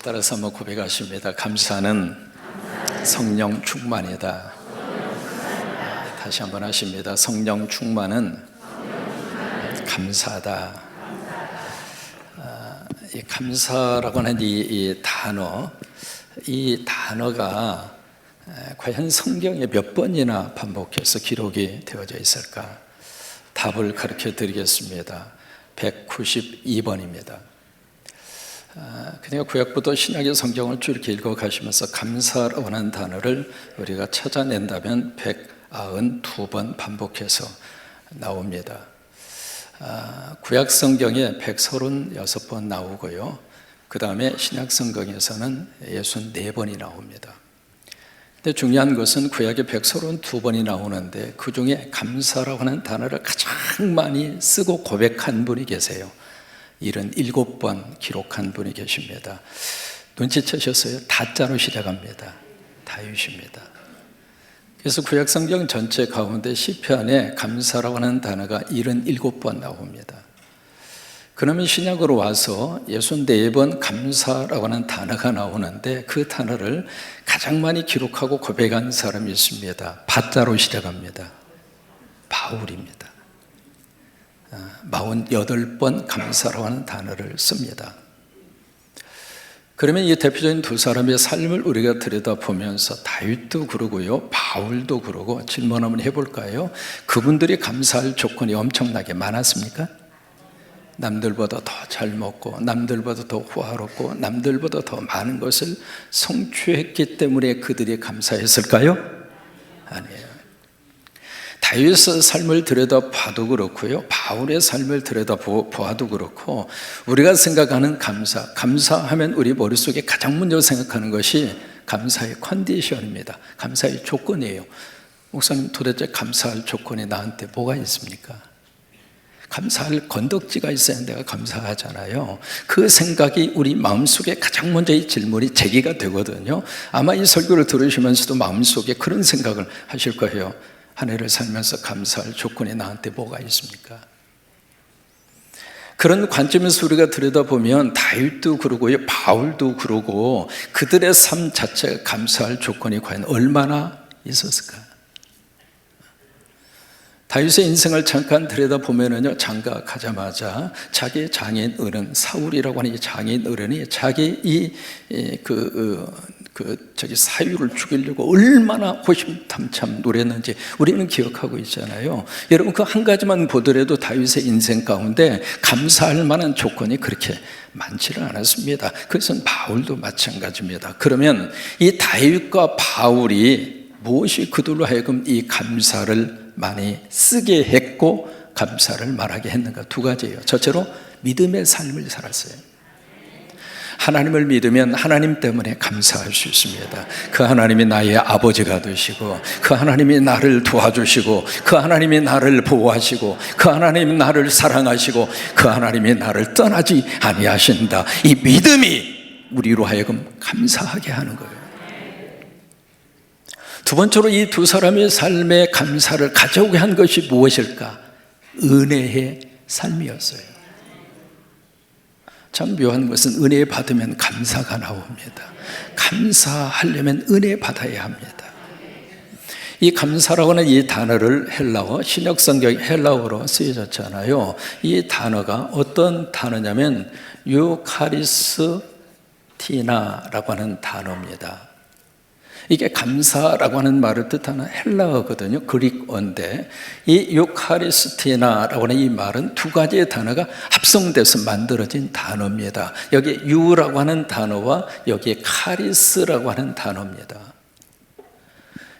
따라서 한번 고백하십니다. 감사는 성령 충만이다. 다시 한번 하십니다. 성령 충만은 감사다. 이 감사라고 하는 이 단어가 과연 성경에 몇 번이나 반복해서 기록이 되어져 있을까? 답을 가르쳐 드리겠습니다. 192번입니다. 그러니까 구약부터 신약의 성경을 쭉 이렇게 읽어가시면서 감사라고 하는 단어를 우리가 찾아낸다면 192번 반복해서 나옵니다. 구약 성경에 136번 나오고요, 그 다음에 신약 성경에서는 64번이 나옵니다. 근데 중요한 것은 구약에 132번이 나오는데 그 중에 감사라고 하는 단어를 가장 많이 쓰고 고백한 분이 계세요. 77번 기록한 분이 계십니다. 눈치채셨어요? 다자로 시작합니다. 다윗입니다. 그래서 구약 성경 전체 가운데 시편에 감사라고 하는 단어가 77번 나옵니다. 그러면 신약으로 와서 64번 감사라고 하는 단어가 나오는데 그 단어를 가장 많이 기록하고 고백한 사람이 있습니다. 바자로 시작합니다. 바울입니다. 48번 감사라고 하는 단어를 씁니다. 그러면 이 대표적인 두 사람의 삶을 우리가 들여다보면서 다윗도 그러고요, 바울도 그러고 질문 한번 해볼까요? 그분들이 감사할 조건이 엄청나게 많았습니까? 남들보다 더 잘 먹고 남들보다 더 호화롭고 남들보다 더 많은 것을 성취했기 때문에 그들이 감사했을까요? 아니에요. 다윗의 삶을 들여다봐도 그렇고요, 바울의 삶을 들여다보아도 그렇고, 우리가 생각하는 감사하면 우리 머릿속에 가장 먼저 생각하는 것이 감사의 컨디션입니다. 감사의 조건이에요. 목사님, 도대체 감사할 조건이 나한테 뭐가 있습니까? 감사할 건덕지가 있어야 내가 감사하잖아요. 그 생각이 우리 마음속에 가장 먼저 이 질문이 제기가 되거든요. 아마 이 설교를 들으시면서도 마음속에 그런 생각을 하실 거예요. 한 해를 살면서 감사할 조건이 나한테 뭐가 있습니까? 그런 관점에서 우리가 들여다보면 다윗도 그러고요, 바울도 그러고 그들의 삶 자체가 감사할 조건이 과연 얼마나 있었을까? 다윗의 인생을 잠깐 들여다보면요, 장가가자마자 자기 장인 어른 사울이라고 하는 이 장인 어른이 자기 사유를 죽이려고 얼마나 호심탐참 노렸는지 우리는 기억하고 있잖아요. 여러분, 그 한 가지만 보더라도 다윗의 인생 가운데 감사할 만한 조건이 그렇게 많지는 않았습니다. 그것은 바울도 마찬가지입니다. 그러면 이 다윗과 바울이 무엇이 그들로 하여금 이 감사를 많이 쓰게 했고 감사를 말하게 했는가? 두 가지예요. 첫째로 믿음의 삶을 살았어요. 하나님을 믿으면 하나님 때문에 감사할 수 있습니다. 그 하나님이 나의 아버지가 되시고, 그 하나님이 나를 도와주시고, 그 하나님이 나를 보호하시고, 그 하나님이 나를 사랑하시고, 그 하나님이 나를 떠나지 아니하신다. 이 믿음이 우리로 하여금 감사하게 하는 거예요. 두 번째로 이 두 사람의 삶의 감사를 가져오게 한 것이 무엇일까? 은혜의 삶이었어요. 참 묘한 것은 은혜 받으면 감사가 나옵니다. 감사하려면 은혜 받아야 합니다. 이 감사라고 하는 이 단어를 헬라어, 신약 성경 헬라어로 쓰여졌잖아요. 이 단어가 어떤 단어냐면 유카리스티나라고 하는 단어입니다. 이게 감사라고 하는 말을 뜻하는 헬라어거든요. 그릭어인데 이 유카리스티나라고 하는 이 말은 두 가지의 단어가 합성돼서 만들어진 단어입니다. 여기 유라고 하는 단어와 여기에 카리스라고 하는 단어입니다.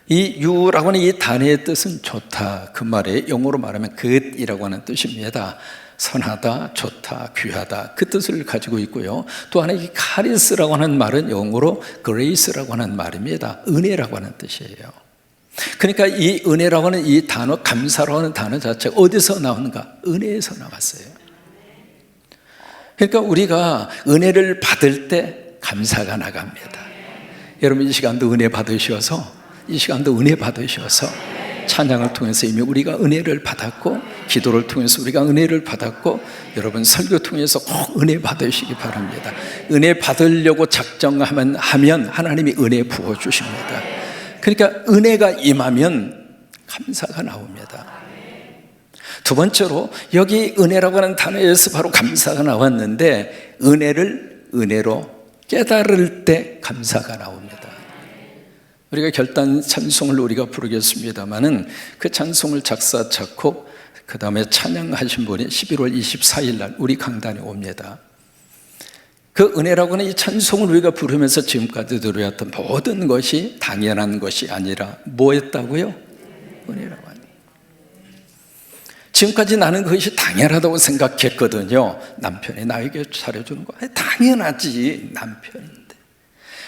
이 유라고 하는 이 단어의 뜻은 좋다, 그 말에 영어로 말하면 good이라고 하는 뜻입니다. 선하다, 좋다, 귀하다, 그 뜻을 가지고 있고요. 또 하나 이 카리스라고 하는 말은 영어로 grace라고 하는 말입니다. 은혜라고 하는 뜻이에요. 그러니까 이 은혜라고 하는 이 단어, 감사라고 하는 단어 자체가 어디서 나오는가? 은혜에서 나왔어요. 그러니까 우리가 은혜를 받을 때 감사가 나갑니다. 여러분, 이 시간도 은혜 받으셔서 찬양을 통해서 이미 우리가 은혜를 받았고 기도를 통해서 우리가 은혜를 받았고, 여러분 설교 통해서 꼭 은혜 받으시기 바랍니다. 은혜 받으려고 작정하면 하나님이 은혜 부어주십니다. 그러니까 은혜가 임하면 감사가 나옵니다. 두 번째로 여기 은혜라고 하는 단어에서 바로 감사가 나왔는데, 은혜를 은혜로 깨달을 때 감사가 나옵니다. 우리가 결단 찬송을 우리가 부르겠습니다마는 그 찬송을 작사 작곡 그 다음에 찬양하신 분이 11월 24일 날 우리 강단에 옵니다. 그 은혜라고 하는 이 찬송을 우리가 부르면서 지금까지 들어왔던 모든 것이 당연한 것이 아니라 뭐였다고요? 은혜라고 하는. 지금까지 나는 그것이 당연하다고 생각했거든요. 남편이 나에게 차려주는 거 당연하지. 남편인데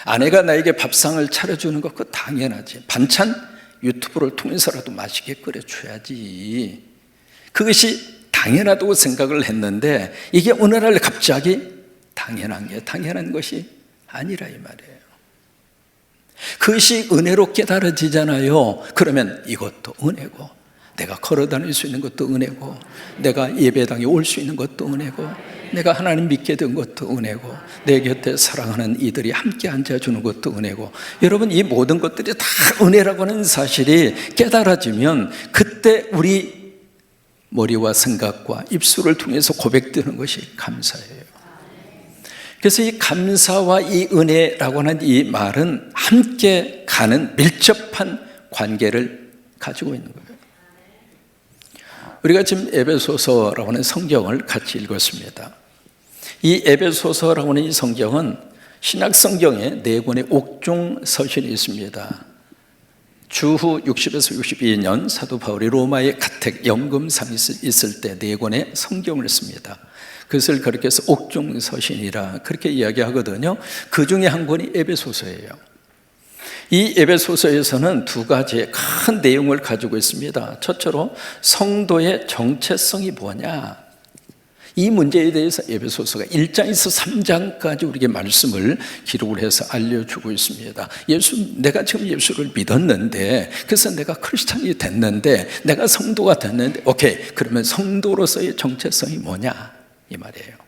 아내가 나에게 밥상을 차려주는 거 그거 당연하지. 반찬 유튜브를 통해서라도 맛있게 끓여줘야지. 그것이 당연하다고 생각을 했는데, 이게 오늘날 갑자기 당연한 것이 아니라 이 말이에요. 그것이 은혜로 깨달아지잖아요. 그러면 이것도 은혜고, 내가 걸어다닐 수 있는 것도 은혜고, 내가 예배당에 올 수 있는 것도 은혜고, 내가 하나님 믿게 된 것도 은혜고, 내 곁에 사랑하는 이들이 함께 앉아주는 것도 은혜고, 여러분 이 모든 것들이 다 은혜라고 하는 사실이 깨달아지면 그때 우리 머리와 생각과 입술을 통해서 고백되는 것이 감사예요. 그래서 이 감사와 이 은혜라고 하는 이 말은 함께 가는 밀접한 관계를 가지고 있는 거예요. 우리가 지금 에베소서라고 하는 성경을 같이 읽었습니다. 이 에베소서라고 하는 이 성경은 신약 성경에 4권의 옥중 서신이 있습니다. 주후 60에서 62년 사도 바울이 로마의 가택 연금상이 있을 때 4권의 성경을 씁니다. 그것을 그렇게 해서 옥중 서신이라 그렇게 이야기하거든요. 그 중에 한 권이 에베소서예요. 이 에베소서에서는 2가지의 큰 내용을 가지고 있습니다. 첫째로 성도의 정체성이 뭐냐, 이 문제에 대해서 에베소서가 1장에서 3장까지 우리에게 말씀을 기록을 해서 알려주고 있습니다. 내가 지금 예수를 믿었는데, 그래서 내가 크리스찬이 됐는데, 내가 성도가 됐는데, 오케이, 그러면 성도로서의 정체성이 뭐냐 이 말이에요.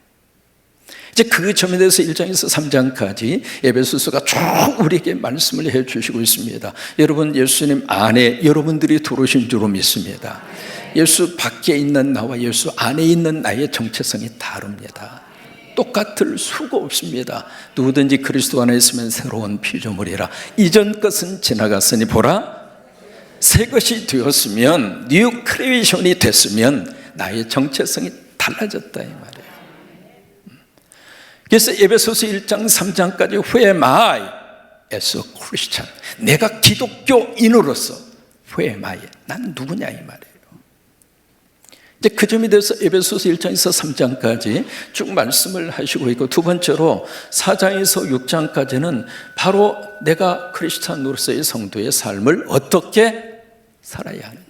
이제 그 점에 대해서 1장에서 3장까지 에베소서가 쭉 우리에게 말씀을 해주시고 있습니다. 여러분, 예수님 안에 여러분들이 들어오신 줄로 믿습니다. 예수 밖에 있는 나와 예수 안에 있는 나의 정체성이 다릅니다. 똑같을 수가 없습니다. 누구든지 그리스도 안에 있으면 새로운 피조물이라. 이전 것은 지나갔으니 보라 새 것이 되었으면, 뉴 크리에이션이 됐으면 나의 정체성이 달라졌다 이 말이에요. 그래서 에베소서 1장 3장까지 Who am I as a Christian? 내가 기독교인으로서 Who am I? 난 누구냐 이 말이에요. 이제 그 점에 대해서 에베소서 1장에서 3장까지 쭉 말씀을 하시고 있고, 두 번째로 4장에서 6장까지는 바로 내가 크리스찬으로서의 성도의 삶을 어떻게 살아야 하느냐,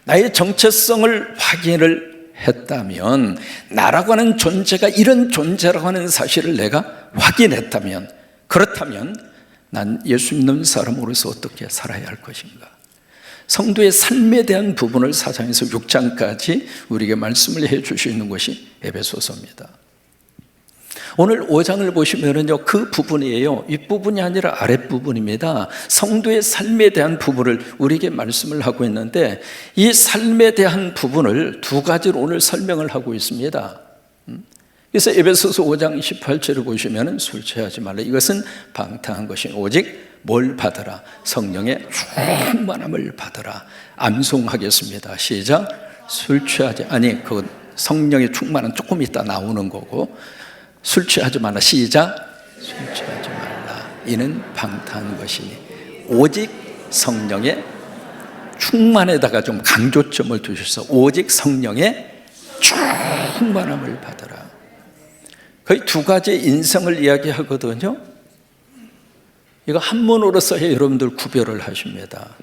나의 정체성을 확인을 했다면, 나라고 하는 존재가 이런 존재라고 하는 사실을 내가 확인했다면, 그렇다면 난 예수 믿는 사람으로서 어떻게 살아야 할 것인가, 성도의 삶에 대한 부분을 4장에서 6장까지 우리에게 말씀을 해 주시는 것이 에베소서입니다. 오늘 5장을 보시면은요, 그 부분이에요. 윗부분이 아니라 아랫부분입니다. 성도의 삶에 대한 부분을 우리에게 말씀을 하고 있는데, 이 삶에 대한 부분을 2가지로 오늘 설명을 하고 있습니다. 그래서 에베소서 5장 18절을 보시면 술 취하지 말라. 이것은 방탕한 것이 오직 뭘 받으라? 성령의 충만함을 받으라. 암송하겠습니다. 시작. 술 취하지, 아니 그 성령의 충만은 조금 있다 나오는 거고, 술 취하지 말라. 시작. 술 취하지 말라. 이는 방탕한 것이니 오직 성령의 충만에다가 좀 강조점을 두셔서 오직 성령의 충만함을 받으라. 거의 2가지 인성을 이야기하거든요. 이거 한문으로서 여러분들 구별을 하십니다.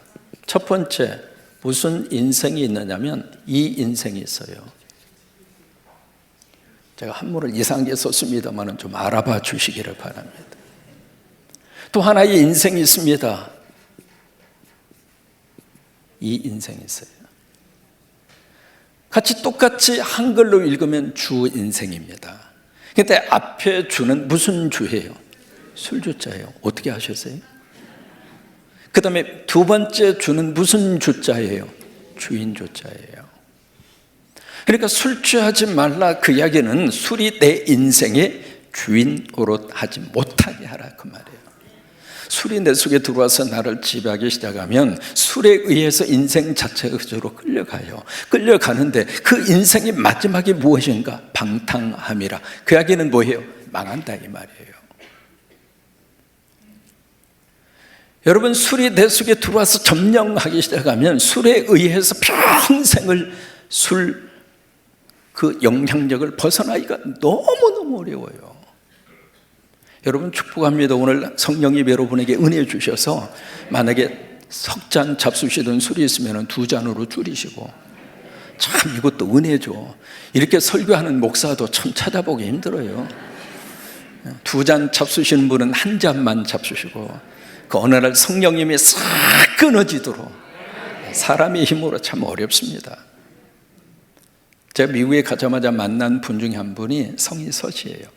첫 번째, 무슨 인생이 있느냐면 이 인생이 있어요. 제가 한문을 이상하게 썼습니다만 좀 알아봐 주시기를 바랍니다. 또 하나의 인생이 있습니다. 이 인생이 있어요. 같이 똑같이 한글로 읽으면 주 인생입니다. 근데 앞에 주는 무슨 주예요? 술주자예요. 어떻게 하셨어요? 그 다음에 두 번째 주는 무슨 주자예요? 주인 주자예요. 그러니까 술 취하지 말라, 그 이야기는 술이 내 인생의 주인 노릇하지 못하게 하라, 그 말이에요. 술이 내 속에 들어와서 나를 지배하기 시작하면 술에 의해서 인생 자체가 그쪽으로 끌려가요. 끌려가는데 그 인생의 마지막이 무엇인가? 방탕함이라. 그 이야기는 뭐예요? 망한다, 이 말이에요. 여러분, 술이 내 속에 들어와서 점령하기 시작하면 술에 의해서 평생을 그 영향력을 벗어나기가 너무너무 어려워요. 여러분, 축복합니다. 오늘 성령이 여러분에게 은혜 주셔서 만약에 석 잔 잡수시던 술이 있으면 두 잔으로 줄이시고, 참 이것도 은혜죠. 이렇게 설교하는 목사도 참 찾아보기 힘들어요. 두 잔 잡수시는 분은 한 잔만 잡수시고, 그 어느 날 성령님이 싹 끊어지도록, 사람의 힘으로 참 어렵습니다. 제가 미국에 가자마자 만난 분 중에 한 분이 성이 서시예요.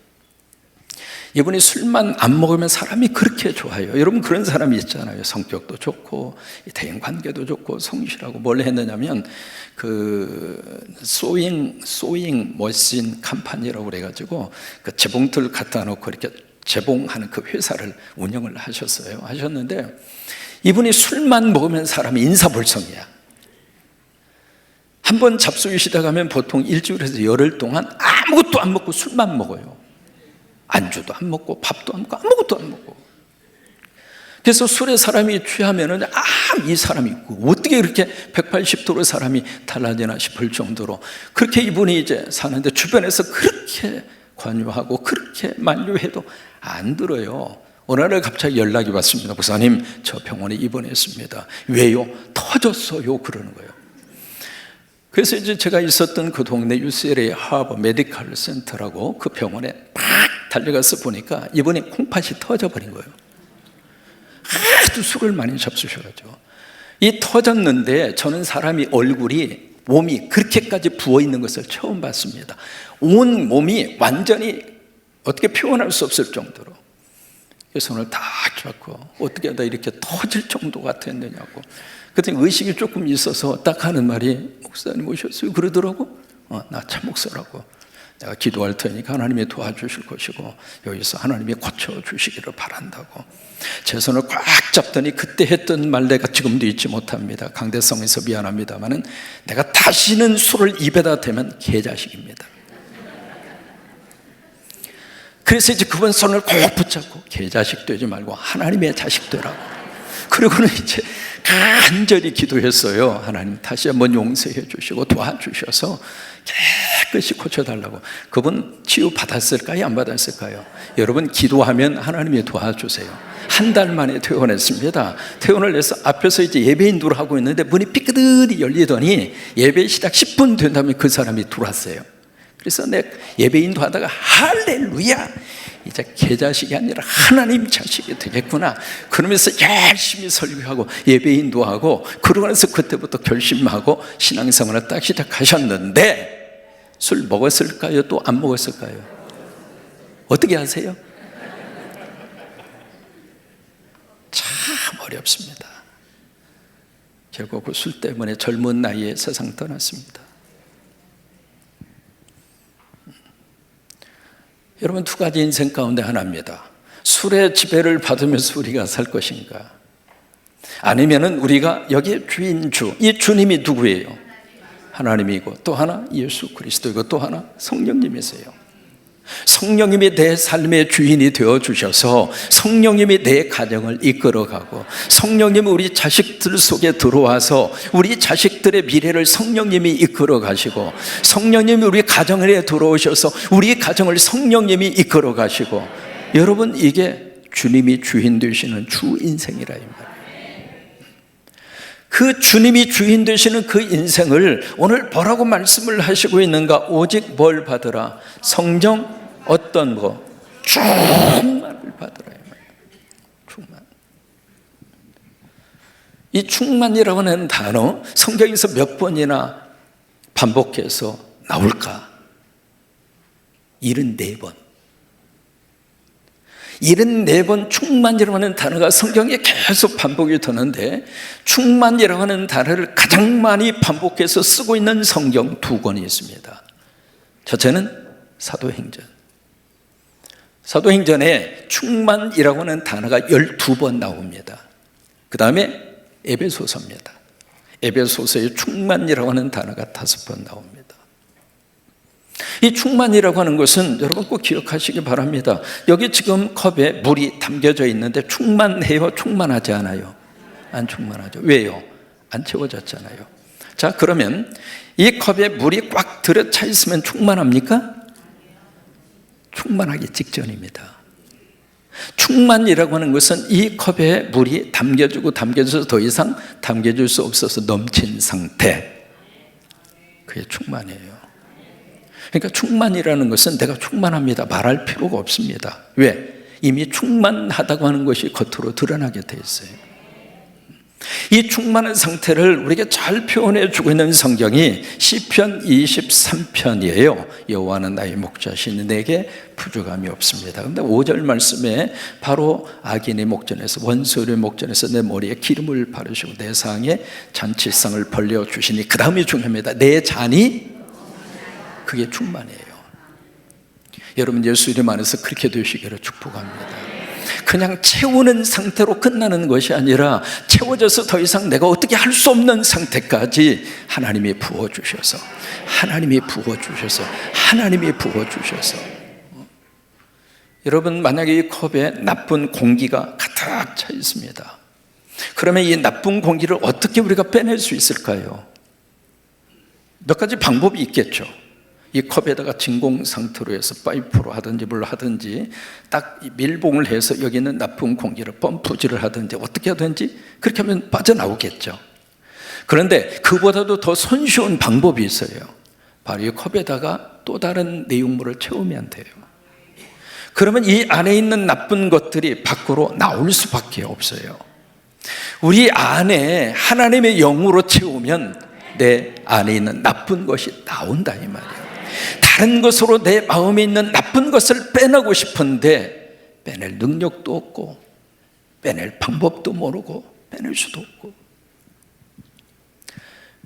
이분이 술만 안 먹으면 사람이 그렇게 좋아요. 여러분, 그런 사람이 있잖아요. 성격도 좋고 대인관계도 좋고 성실하고. 뭘 했느냐면 그 소잉 머신 컴퍼니라고 그래가지고 그 재봉틀 갖다 놓고 이렇게 재봉하는 그 회사를 운영을 하셨는데, 이분이 술만 먹으면 사람이 인사불성이야. 한 번 잡수기 시작하면 보통 일주일에서 열흘 동안 아무것도 안 먹고 술만 먹어요. 안주도 안 먹고 밥도 안 먹고 아무것도 안 먹고. 그래서 술에 사람이 취하면은 이 사람이 어떻게 이렇게 180도로 사람이 달라지나 싶을 정도로 그렇게 이분이 이제 사는데, 주변에서 그렇게 관여하고 그렇게 만류해도 안 들어요. 어느 날 갑자기 연락이 왔습니다. 목사님, 저 병원에 입원했습니다. 왜요? 터졌어요. 그러는 거예요. 그래서 이제 제가 있었던 그 동네 UCLA 하버 메디컬 센터라고 그 병원에 막 달려가서 보니까 이번에 콩팥이 터져버린 거예요. 하도 술을 많이 잡수셔가지고. 이 터졌는데 저는 사람이 몸이 그렇게까지 부어있는 것을 처음 봤습니다. 온 몸이 완전히 어떻게 표현할 수 없을 정도로. 손을 다 잡고 어떻게 하다 이렇게 터질 정도가 됐느냐고. 그랬더니 의식이 조금 있어서 딱 하는 말이, 목사님 오셨어요? 그러더라고. 나 참 목사라고. 내가 기도할 테니까 하나님이 도와주실 것이고 여기서 하나님이 고쳐주시기를 바란다고. 제 손을 꽉 잡더니 그때 했던 말 내가 지금도 잊지 못합니다. 강대성에서 미안합니다마는 내가 다시는 술을 입에다 대면 개자식입니다. 그래서 이제 그분 손을 꼭 붙잡고 개자식 되지 말고 하나님의 자식 되라고. 그리고는 이제 간절히 기도했어요. 하나님 다시 한번 용서해 주시고 도와주셔서 깨끗이 고쳐달라고. 그분 치유 받았을까요? 안 받았을까요? 여러분, 기도하면 하나님이 도와주세요. 한 달 만에 퇴원했습니다. 퇴원을 해서 앞에서 이제 예배 인도를 하고 있는데 문이 삐끗이 열리더니 예배 시작 10분 된 다음에 그 사람이 들어왔어요. 그래서 내 예배 인도하다가 할렐루야, 이제 개자식이 아니라 하나님 자식이 되겠구나 그러면서 열심히 설교하고 예배 인도하고, 그러고 나서 그때부터 결심하고 신앙생활을 딱 시작하셨는데, 술 먹었을까요? 또 안 먹었을까요? 어떻게 하세요? 참 어렵습니다. 결국 그 술 때문에 젊은 나이에 세상 떠났습니다. 여러분, 두 가지 인생 가운데 하나입니다. 술의 지배를 받으면서 우리가 살 것인가, 아니면은 우리가 여기에 이 주님이 누구예요? 하나님이고, 또 하나 예수 그리스도이고, 또 하나 성령님이세요. 성령님이 내 삶의 주인이 되어주셔서 성령님이 내 가정을 이끌어가고, 성령님이 우리 자식들 속에 들어와서 우리 자식들의 미래를 성령님이 이끌어가시고, 성령님이 우리 가정에 들어오셔서 우리 가정을 성령님이 이끌어가시고. 여러분, 이게 주님이 주인 되시는 주 인생이라 이 말이에요. 그 주님이 주인 되시는 그 인생을 오늘 뭐라고 말씀을 하시고 있는가? 오직 뭘 받으라? 성령 어떤 거? 충만을 받으라. 충만. 이 충만이라고 하는 단어 성경에서 몇 번이나 반복해서 나올까? 74번. 74번 충만이라고 하는 단어가 성경에 계속 반복이 되는데, 충만이라고 하는 단어를 가장 많이 반복해서 쓰고 있는 성경 2권이 있습니다. 첫째는 사도행전. 사도행전에 충만이라고 하는 단어가 12번 나옵니다. 그 다음에 에베소서입니다. 에베소서에 충만이라고 하는 단어가 5번 나옵니다. 이 충만이라고 하는 것은 여러분 꼭 기억하시기 바랍니다. 여기 지금 컵에 물이 담겨져 있는데 충만해요? 충만하지 않아요? 안 충만하죠. 왜요? 안 채워졌잖아요. 자, 그러면 이 컵에 물이 꽉 들어차 있으면 충만합니까? 충만하기 직전입니다. 충만이라고 하는 것은 이 컵에 물이 담겨지고 담겨져서 더 이상 담겨질 수 없어서 넘친 상태, 그게 충만이에요. 그러니까 충만이라는 것은 내가 충만합니다 말할 필요가 없습니다. 왜? 이미 충만하다고 하는 것이 겉으로 드러나게 돼 있어요. 이 충만한 상태를 우리에게 잘 표현해 주고 있는 성경이 시편 23편이에요. 여호와는 나의 목자시니 내게 부족함이 없습니다. 그런데 5절 말씀에 바로 악인의 목전에서, 원수의 목전에서 내 머리에 기름을 바르시고 내 상에 잔치상을 벌려주시니, 그 다음이 중요합니다. 내 잔이, 그게 충만이에요. 여러분 예수 이름 안에서 그렇게 되시기를 축복합니다. 그냥 채우는 상태로 끝나는 것이 아니라 채워져서 더 이상 내가 어떻게 할 수 없는 상태까지 하나님이 부어주셔서, 하나님이 부어주셔서, 하나님이 부어주셔서. 여러분 만약에 이 컵에 나쁜 공기가 가득 차 있습니다. 그러면 이 나쁜 공기를 어떻게 우리가 빼낼 수 있을까요? 몇 가지 방법이 있겠죠. 이 컵에다가 진공 상태로 해서 파이프로 하든지 뭘로 하든지 딱 밀봉을 해서 여기 있는 나쁜 공기를 펌프질을 하든지 어떻게 하든지 그렇게 하면 빠져나오겠죠. 그런데 그보다도 더 손쉬운 방법이 있어요. 바로 이 컵에다가 또 다른 내용물을 채우면 돼요. 그러면 이 안에 있는 나쁜 것들이 밖으로 나올 수밖에 없어요. 우리 안에 하나님의 영으로 채우면 내 안에 있는 나쁜 것이 나온다 이 말이에요. 다른 것으로 내 마음에 있는 나쁜 것을 빼내고 싶은데 빼낼 능력도 없고 빼낼 방법도 모르고 빼낼 수도 없고.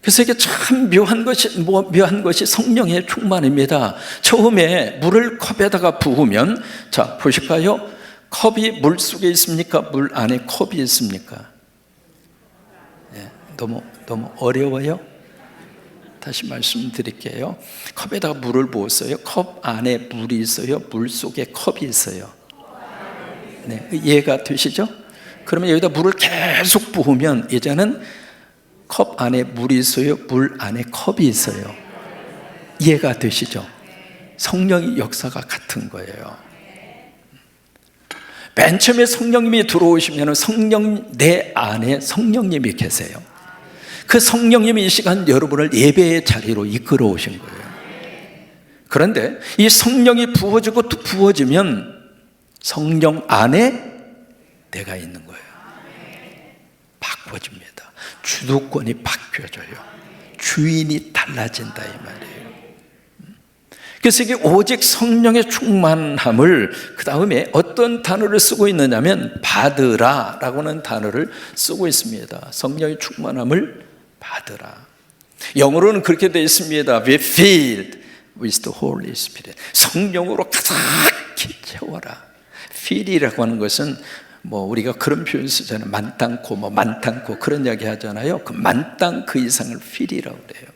그래서 이게 참 묘한 것이 성령의 충만입니다. 처음에 물을 컵에다가 부으면, 자 보실까요? 컵이 물 속에 있습니까? 물 안에 컵이 있습니까? 네, 너무 어려워요? 다시 말씀드릴게요. 컵에다가 물을 부었어요. 컵 안에 물이 있어요? 물 속에 컵이 있어요? 네, 이해가 되시죠? 그러면 여기다 물을 계속 부으면 이제는 컵 안에 물이 있어요? 물 안에 컵이 있어요? 이해가 되시죠? 성령의 역사가 같은 거예요. 맨 처음에 성령님이 들어오시면 내 안에 성령님이 계세요. 그 성령님이 이 시간 여러분을 예배의 자리로 이끌어 오신 거예요. 그런데 이 성령이 부어지고 또 부어지면 성령 안에 내가 있는 거예요. 바꿔집니다. 주도권이 바뀌어져요. 주인이 달라진다 이 말이에요. 그래서 이게 오직 성령의 충만함을, 그 다음에 어떤 단어를 쓰고 있느냐면 받으라 라고 하는 단어를 쓰고 있습니다. 성령의 충만함을 받으라. 영어로는 그렇게 되어 있습니다. Be filled with the Holy Spirit. 성령으로 가득히 채워라. fill이라고 하는 것은 우리가 그런 표현 쓰잖아요. 만땅코, 만땅코 그런 이야기 하잖아요. 그 만땅 그 이상을 fill이라고 그래요.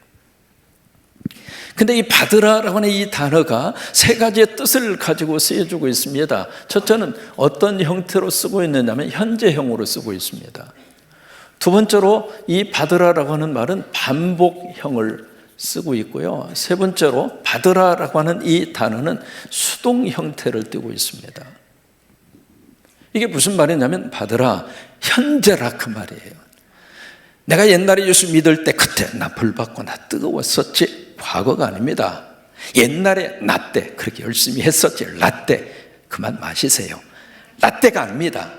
근데 이 받으라라고 하는 이 단어가 세 가지의 뜻을 가지고 쓰여주고 있습니다. 첫째는 어떤 형태로 쓰고 있느냐면 현재형으로 쓰고 있습니다. 두 번째로 이 받으라라고 하는 말은 반복형을 쓰고 있고요. 세 번째로 받으라라고 하는 이 단어는 수동 형태를 띠고 있습니다. 이게 무슨 말이냐면 받으라, 현재라 그 말이에요. 내가 옛날에 예수 믿을 때 그때 나 벌받고 나 뜨거웠었지, 과거가 아닙니다. 옛날에 나 때 그렇게 열심히 했었지, 나 때 그만 마시세요. 나 때가 아닙니다.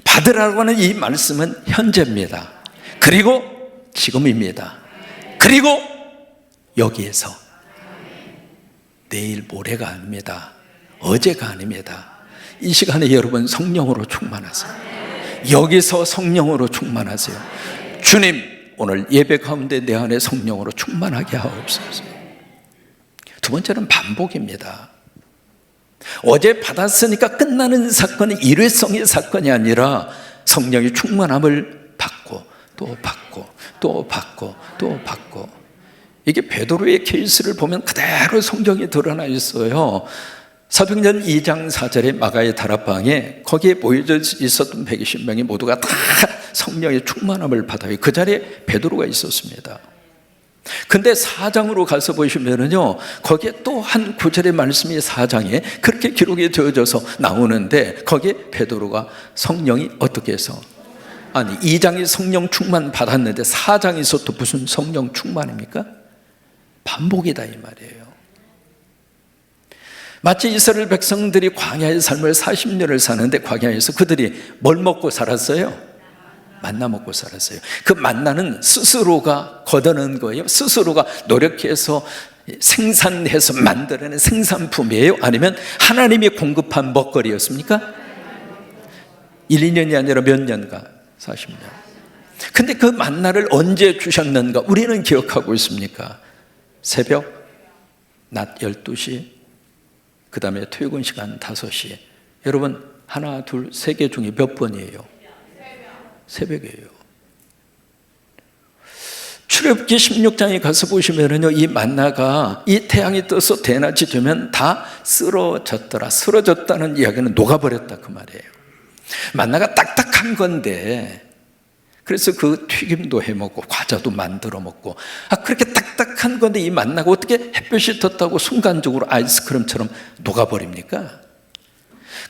받으라고 하는 이 말씀은 현재입니다. 그리고 지금입니다. 그리고 여기에서. 내일 모레가 아닙니다. 어제가 아닙니다. 이 시간에 여러분 성령으로 충만하세요. 여기서 성령으로 충만하세요. 주님, 오늘 예배 가운데 내 안에 성령으로 충만하게 하옵소서. 두 번째는 반복입니다. 어제 받았으니까 끝나는 사건이 일회성의 사건이 아니라 성령의 충만함을 받고 또 받고 또 받고 또 받고. 이게 베드로의 케이스를 보면 그대로 성경에 드러나 있어요. 사도행전 2장 4절에 마가의 다락방에 거기에 모여져 있었던 120명이 모두가 다 성령의 충만함을 받아요. 그 자리에 베드로가 있었습니다. 근데 4장으로 가서 보시면은요, 거기에 또 한 구절의 말씀이 4장에 그렇게 기록이 되어져서 나오는데 거기에 베드로가 성령이 어떻게 해서, 아니 2장이 성령 충만 받았는데 4장에서 또 무슨 성령 충만입니까? 반복이다 이 말이에요. 마치 이스라엘 백성들이 광야의 삶을 40년을 사는데 광야에서 그들이 뭘 먹고 살았어요? 만나 먹고 살았어요. 그 만나는 스스로가 걷어낸 거예요? 스스로가 노력해서 생산해서 만들어낸 생산품이에요? 아니면 하나님이 공급한 먹거리였습니까? 1, 2년이 아니라 몇 년간? 40년. 근데 그 만나를 언제 주셨는가? 우리는 기억하고 있습니까? 새벽, 낮 12시, 그 다음에 퇴근 시간 5시. 여러분, 하나, 둘, 세 개 중에 몇 번이에요? 새벽이에요. 출애굽기 16장에 가서 보시면은요, 이 만나가 이 태양이 떠서 대낮이 되면 다 쓰러졌더라. 쓰러졌다는 이야기는 녹아버렸다 그 말이에요. 만나가 딱딱한 건데, 그래서 그 튀김도 해 먹고 과자도 만들어 먹고, 그렇게 딱딱한 건데 이 만나가 어떻게 햇볕이 떴다고 순간적으로 아이스크림처럼 녹아버립니까?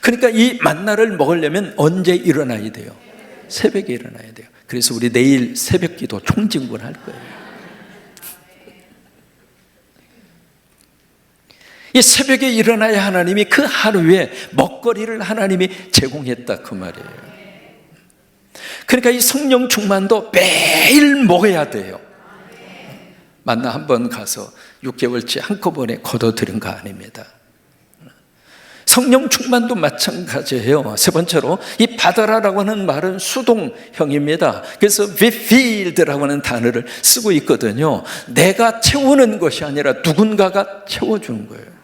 그러니까 이 만나를 먹으려면 언제 일어나야 돼요? 새벽에 일어나야 돼요. 그래서 우리 내일 새벽 기도 총진군할 거예요. 이 새벽에 일어나야 하나님이 그 하루에 먹거리를 하나님이 제공했다 그 말이에요. 그러니까 이 성령 충만도 매일 먹어야 돼요. 만나 한번 가서 6개월치 한꺼번에 거둬들인 거 아닙니다. 성령 충만도 마찬가지예요. 세 번째로 이 받아라라고 하는 말은 수동형입니다. 그래서 be filled라고 하는 단어를 쓰고 있거든요. 내가 채우는 것이 아니라 누군가가 채워주는 거예요.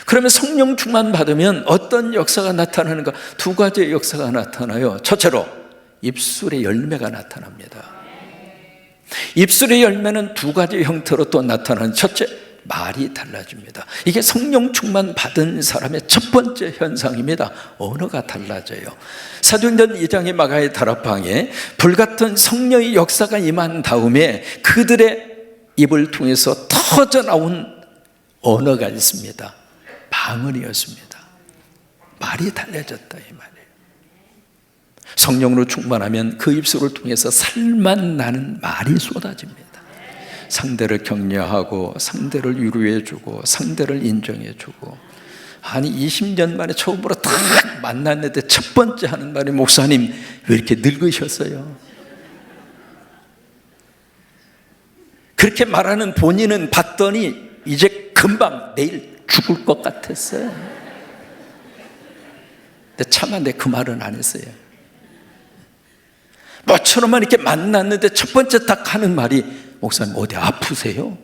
그러면 성령 충만 받으면 어떤 역사가 나타나는가? 두 가지의 역사가 나타나요. 첫째로 입술의 열매가 나타납니다. 입술의 열매는 두 가지 형태로 또 나타나는, 첫째, 말이 달라집니다. 이게 성령 충만 받은 사람의 첫 번째 현상입니다. 언어가 달라져요. 사도행전 2장의 마가의 다락방에 불같은 성령의 역사가 임한 다음에 그들의 입을 통해서 터져나온 언어가 있습니다. 방언이었습니다. 말이 달라졌다 이 말이에요. 성령으로 충만하면 그 입술을 통해서 살맛 나는 말이 쏟아집니다. 상대를 격려하고 상대를 위로해주고 상대를 인정해주고. 아니 20년 만에 처음으로 딱 만났는데 첫 번째 하는 말이, 목사님 왜 이렇게 늙으셨어요? 그렇게 말하는 본인은 봤더니 이제 금방 내일 죽을 것 같았어요. 근데 차마 내 그 말은 안 했어요. 뭐처럼만 이렇게 만났는데 첫 번째 딱 하는 말이, 목사님 어디 아프세요?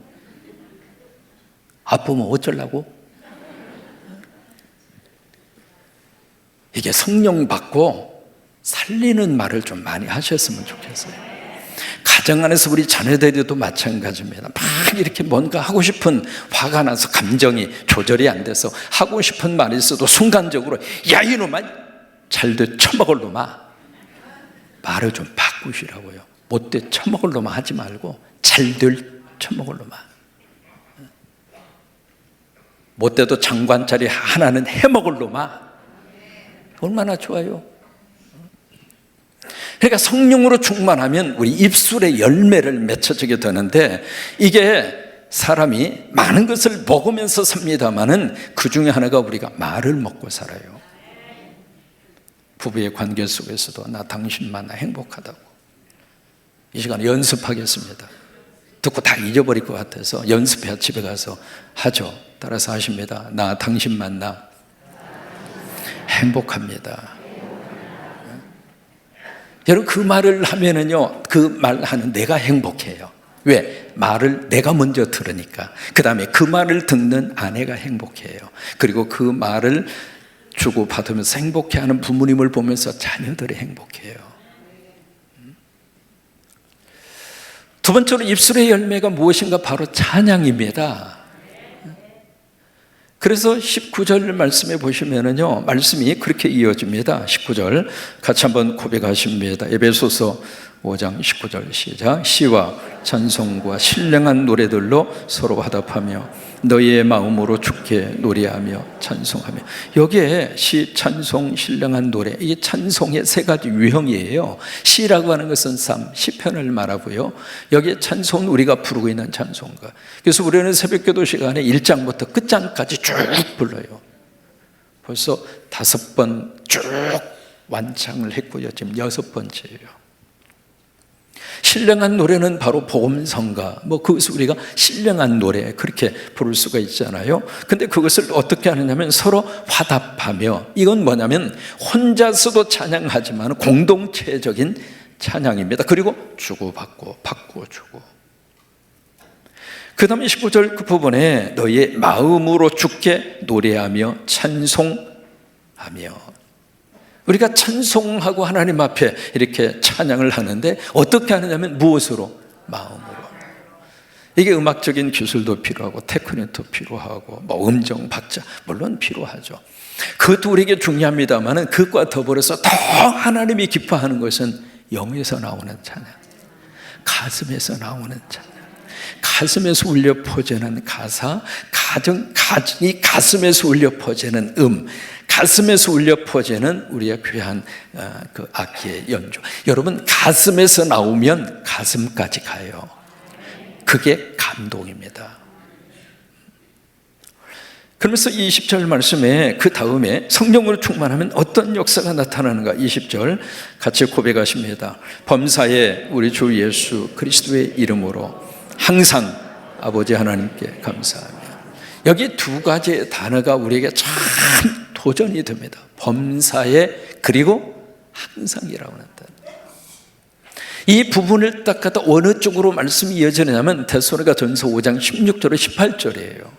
아프면 어쩌려고? 이게 성령 받고 살리는 말을 좀 많이 하셨으면 좋겠어요. 가정 안에서 우리 자녀들도 마찬가지입니다. 막 이렇게 뭔가 하고 싶은, 화가 나서 감정이 조절이 안 돼서 하고 싶은 말이 있어도 순간적으로 야 이놈아 잘돼 처먹을 놈아, 말을 좀 바꾸시라고요. 못돼 처먹을 놈아 하지 말고 잘될 처먹을 놈아. 못돼도 장관짜리 하나는 해먹을 놈아. 얼마나 좋아요. 그러니까 성령으로 충만하면 우리 입술의 열매를 맺혀지게 되는데, 이게 사람이 많은 것을 먹으면서 삽니다마는 그 중에 하나가 우리가 말을 먹고 살아요. 부부의 관계 속에서도 나 당신 만나 행복하다고. 이 시간에 연습하겠습니다. 듣고 다 잊어버릴 것 같아서 연습해 집에 가서 하죠. 따라서 하십니다. 나 당신 만나 행복합니다. 여러분 그 말을 하면은요, 그 말 하는 내가 행복해요. 왜? 말을 내가 먼저 들으니까. 그 다음에 그 말을 듣는 아내가 행복해요. 그리고 그 말을 주고받으면서 행복해하는 부모님을 보면서 자녀들이 행복해요. 두 번째로 입술의 열매가 무엇인가? 바로 찬양입니다. 그래서 19절 말씀에 보시면은요, 말씀이 그렇게 이어집니다. 19절 같이 한번 고백하십니다. 에베소서 5장 19절 시작. 시와 찬송과 신령한 노래들로 서로 화답하며 너희의 마음으로 주께 노래하며 찬송하며. 여기에 시, 찬송, 신령한 노래, 이게 찬송의 세 가지 유형이에요. 시라고 하는 것은 삶, 시편을 말하고요, 여기에 찬송은 우리가 부르고 있는 찬송가. 그래서 우리는 새벽기도 시간에 1장부터 끝장까지 쭉 불러요. 벌써 5번 쭉 완창을 했고요, 지금 6번째예요. 신령한 노래는 바로 복음성가, 그것을 우리가 신령한 노래 그렇게 부를 수가 있잖아요. 근데 그것을 어떻게 하느냐면 서로 화답하며, 이건 뭐냐면 혼자서도 찬양하지만 공동체적인 찬양입니다. 그리고 주고받고 바꿔주고. 그 다음에 19절 그 부분에 너희의 마음으로 주께 노래하며 찬송하며. 우리가 찬송하고 하나님 앞에 이렇게 찬양을 하는데 어떻게 하느냐면 무엇으로? 마음으로. 이게 음악적인 기술도 필요하고 테크닉도 필요하고 음정, 박자 물론 필요하죠. 그것도 우리에게 중요합니다만 그것과 더불어서 더 하나님이 기뻐하는 것은 영에서 나오는 찬양, 가슴에서 나오는 찬양, 가슴에서 울려 퍼지는 가사, 이 가슴에서 울려 퍼지는 가슴에서 울려 퍼지는 우리의 귀한 그 악기의 연주. 여러분, 가슴에서 나오면 가슴까지 가요. 그게 감동입니다. 그러면서 20절 말씀에 그 다음에 성령으로 충만하면 어떤 역사가 나타나는가? 20절 같이 고백하십니다. 범사에 우리 주 예수 그리스도의 이름으로 항상 아버지 하나님께 감사하며. 여기 두 가지의 단어가 우리에게 참 도전이 됩니다. 범사에 그리고 항상이라고 하는 단어. 이 부분을 딱 갖다 어느 쪽으로 말씀이 이어지느냐면 데살로니가전서 5장 16절에 18절이에요.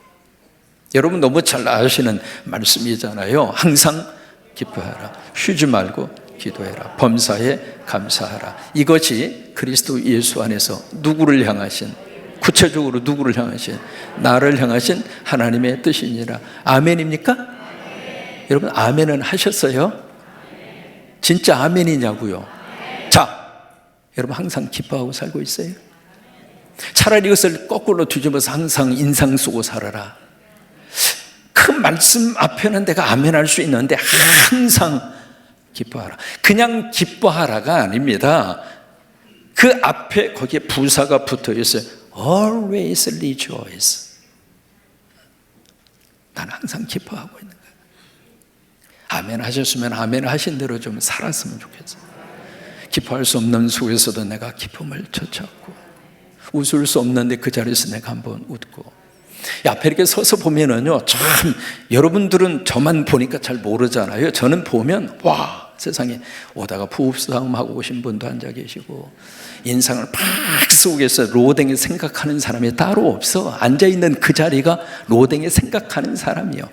여러분 너무 잘 아시는 말씀이잖아요. 항상 기뻐하라, 쉬지 말고 기도해라, 범사에 감사하라. 이것이 그리스도 예수 안에서 누구를 향하신, 구체적으로 누구를 향하신, 나를 향하신 하나님의 뜻이니라. 아멘입니까? 여러분 아멘은 하셨어요? 진짜 아멘이냐고요? 자, 여러분 항상 기뻐하고 살고 있어요? 차라리 이것을 거꾸로 뒤집어서 항상 인상 쓰고 살아라. 그 말씀 앞에는 내가 아멘할 수 있는데 항상 기뻐하라. 그냥 기뻐하라가 아닙니다. 그 앞에 거기에 부사가 붙어 있어요. Always rejoice. 나는 항상 기뻐하고 있는 거예요. 아멘 하셨으면 아멘 하신 대로 좀 살았으면 좋겠어요. 기뻐할 수 없는 속에서도 내가 기쁨을 쫓았고, 웃을 수 없는데 그 자리에서 내가 한번 웃고. 앞에 이렇게 서서 보면은요, 참 여러분들은 저만 보니까 잘 모르잖아요. 저는 보면 와, 세상에 오다가 부부싸움 하고 오신 분도 앉아 계시고, 인상을 팍 쓰고 계세요. 로댕에 생각하는 사람이 따로 없어. 앉아있는 그 자리가 로댕에 생각하는 사람이요.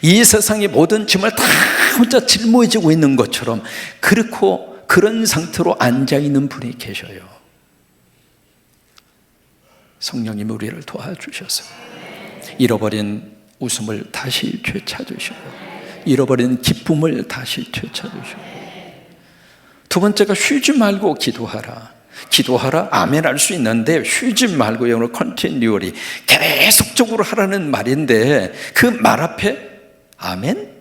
이 세상의 모든 짐을 다 혼자 짊어지고 있는 것처럼 그런 상태로 앉아있는 분이 계셔요. 성령님이 우리를 도와주셔서 잃어버린 웃음을 다시 되찾으시고, 잃어버린 기쁨을 다시 되찾으시고. 두 번째가 쉬지 말고 기도하라. 기도하라, 아멘 할 수 있는데 쉬지 말고, 영어로 continually, 계속적으로 하라는 말인데 그 말 앞에 아멘?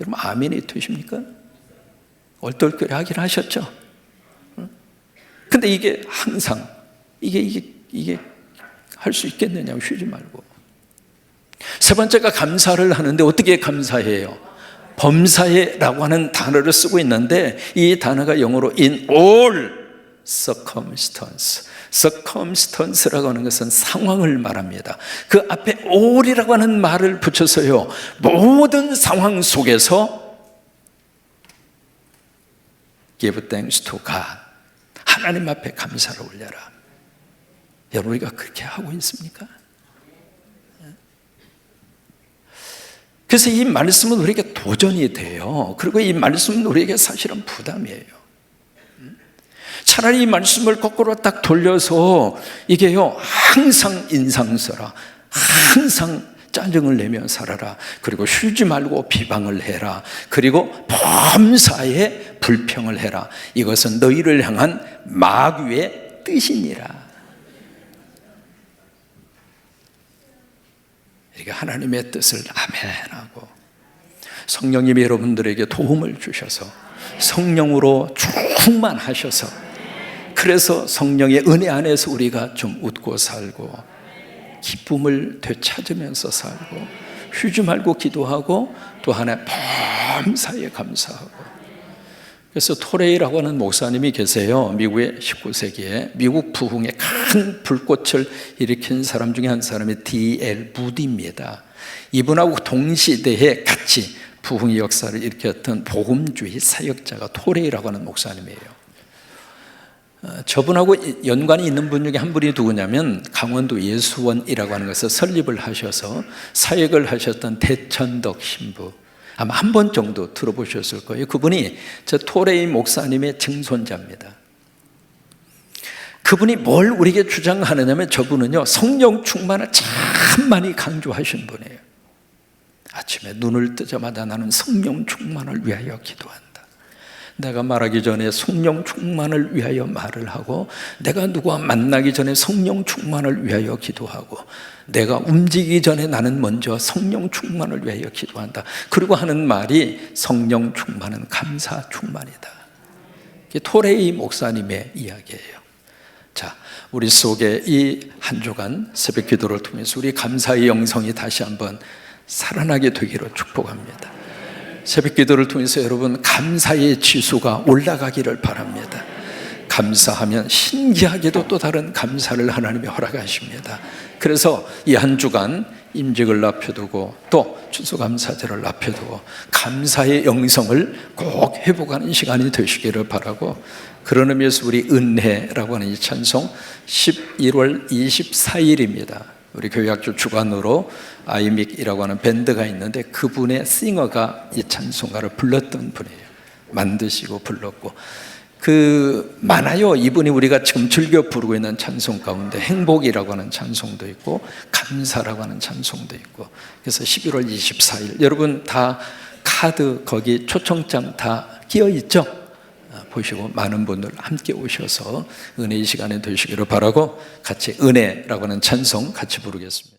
여러분 아멘이 되십니까? 얼떨결에 하긴 하셨죠? 근데 이게 항상 이게 할 수 있겠느냐고, 쉬지 말고. 세 번째가 감사를 하는데 어떻게 감사해요? 범사에라고 하는 단어를 쓰고 있는데 이 단어가 영어로 in all circumstance, circumstance라고 하는 것은 상황을 말합니다. 그 앞에 all이라고 하는 말을 붙여서요, 모든 상황 속에서 give thanks to God, 하나님 앞에 감사를 올려라. 여러분, 우리가 그렇게 하고 있습니까? 그래서 이 말씀은 우리에게 도전이 돼요. 그리고 이 말씀은 우리에게 사실은 부담이에요. 차라리 이 말씀을 거꾸로 딱 돌려서 이게요, 항상 인상 써라, 항상 짜증을 내며 살아라, 그리고 쉬지 말고 비방을 해라, 그리고 범사에 불평을 해라. 이것은 너희를 향한 마귀의 뜻이니라. 이게 하나님의 뜻을 아멘하고, 성령님이 여러분들에게 도움을 주셔서 성령으로 충만하셔서, 그래서 성령의 은혜 안에서 우리가 좀 웃고 살고 기쁨을 되찾으면서 살고 쉬지 말고 기도하고 또 하나 범사에 감사하고. 그래서 토레이라고 하는 목사님이 계세요. 미국의 19세기에 미국 부흥의 큰 불꽃을 일으킨 사람 중에 한 사람이 D.L. 무디입니다. 이분하고 동시대에 같이 부흥의 역사를 일으켰던 복음주의 사역자가 토레이라고 하는 목사님이에요. 저분하고 연관이 있는 분 중에 한 분이 누구냐면 강원도 예수원이라고 하는 것을 설립을 하셔서 사역을 하셨던 대천덕 신부, 아마 한 번 정도 들어보셨을 거예요. 그분이 저 토레이 목사님의 증손자입니다. 그분이 뭘 우리에게 주장하느냐면, 저분은요, 성령 충만을 참 많이 강조하신 분이에요. 아침에 눈을 뜨자마자 나는 성령 충만을 위하여 기도한다. 내가 말하기 전에 성령 충만을 위하여 말을 하고, 내가 누구와 만나기 전에 성령 충만을 위하여 기도하고, 내가 움직이기 전에 나는 먼저 성령 충만을 위하여 기도한다. 그리고 하는 말이 성령 충만은 감사 충만이다. 이게 토레이 목사님의 이야기예요. 자, 우리 속에 이 한 주간 새벽 기도를 통해서 우리 감사의 영성이 다시 한번 살아나게 되기를 축복합니다. 새벽 기도를 통해서 여러분, 감사의 지수가 올라가기를 바랍니다. 감사하면 신기하게도 또 다른 감사를 하나님이 허락하십니다. 그래서 이 한 주간 임직을 lap혀두고 또 추수감사제를 lap혀두고 감사의 영성을 꼭 회복하는 시간이 되시기를 바라고, 그런 의미에서 우리 은혜라고 하는 이 찬송 11월 24일입니다. 우리 교회학교 주관으로 아이믹이라고 하는 밴드가 있는데, 그분의 싱어가 이 찬송가를 불렀던 분이에요. 만드시고 불렀고, 많아요. 이분이 우리가 지금 즐겨 부르고 있는 찬송 가운데 행복이라고 하는 찬송도 있고 감사라고 하는 찬송도 있고. 그래서 11월 24일 여러분 다 카드 거기 초청장 다 끼어 있죠? 보시고 많은 분들 함께 오셔서 은혜의 시간이 되시기를 바라고, 같이 은혜라고 하는 찬송 같이 부르겠습니다.